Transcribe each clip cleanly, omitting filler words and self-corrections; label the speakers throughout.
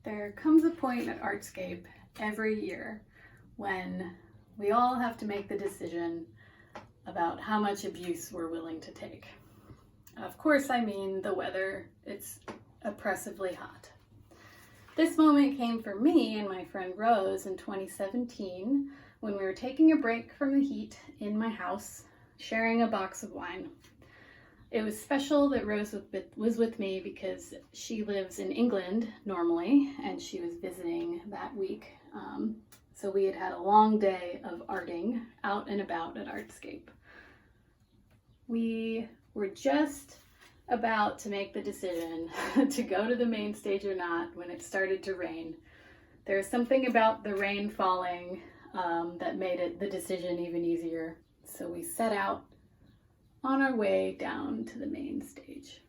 Speaker 1: There comes a point at Artscape every year when we all have to make the decision about how much abuse we're willing to take. Of course, I mean the weather. It's oppressively hot. This moment came for me and my friend Rose in 2017 when we were taking a break from the heat in my house, sharing a box of wine. It was special that Rose was with me because she lives in England normally, and she was visiting that week. So we had had a long day of arting out and about at Artscape. We were just about to make the decision to go to the main stage or not when it started to rain. There was something about the rain falling that made the decision even easier. So we set out on our way down to the main stage.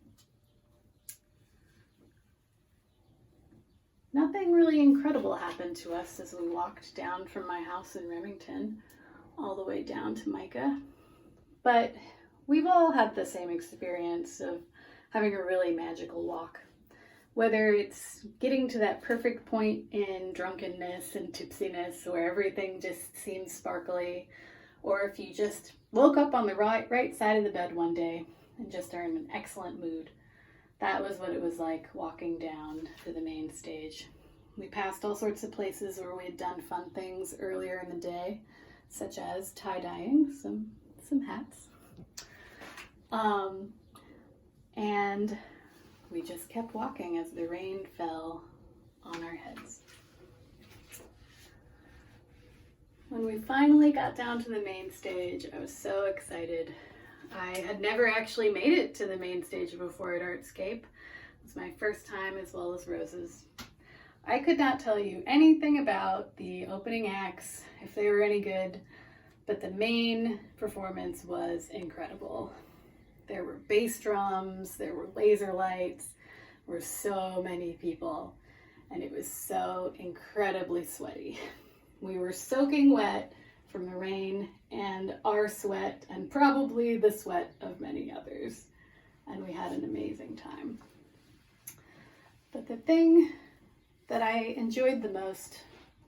Speaker 1: Nothing really incredible happened to us as we walked down from my house in Remington all the way down to Micah, but we've all had the same experience of having a really magical walk. Whether it's getting to that perfect point in drunkenness and tipsiness where everything just seems sparkly, or if you just woke up on the right side of the bed one day and just are in an excellent mood. That was what it was like walking down to the main stage. We passed all sorts of places where we had done fun things earlier in the day, such as tie-dyeing some hats. And we just kept walking as the rain fell on our heads. When we finally got down to the main stage, I was so excited. I had never actually made it to the main stage before at Artscape. It was my first time as well as Rose's. I could not tell you anything about the opening acts, if they were any good, but the main performance was incredible. There were bass drums, there were laser lights, there were so many people, and it was so incredibly sweaty. We were soaking wet from the rain and our sweat and probably the sweat of many others, and we had an amazing time. But the thing that I enjoyed the most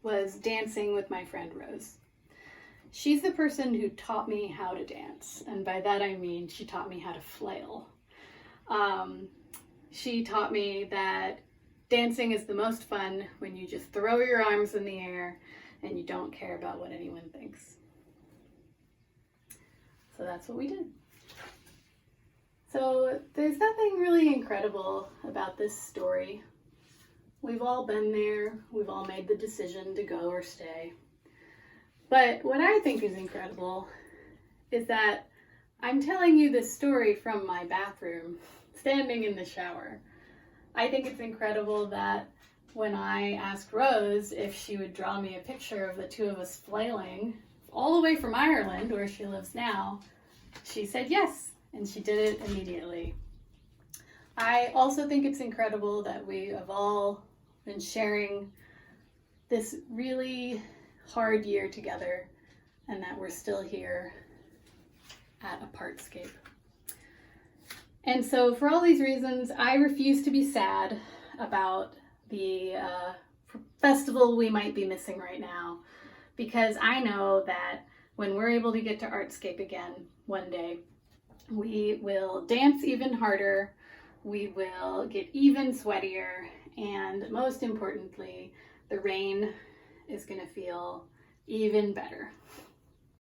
Speaker 1: was dancing with my friend Rose. She's the person who taught me how to dance, and by that I mean she taught me how to flail. She taught me that dancing is the most fun when you just throw your arms in the air and you don't care about what anyone thinks. So that's what we did. So there's nothing really incredible about this story. We've all been there. We've all made the decision to go or stay. But what I think is incredible is that I'm telling you this story from my bathroom, standing in the shower. I think it's incredible that when I asked Rose if she would draw me a picture of the two of us flailing all the way from Ireland, where she lives now, she said yes, and she did it immediately. I also think it's incredible that we have all been sharing this really hard year together and that we're still here at Apartscape. And so for all these reasons, I refuse to be sad about the festival we might be missing right now, because I know that when we're able to get to Artscape again one day, we will dance even harder, we will get even sweatier, and most importantly, the rain is going to feel even better.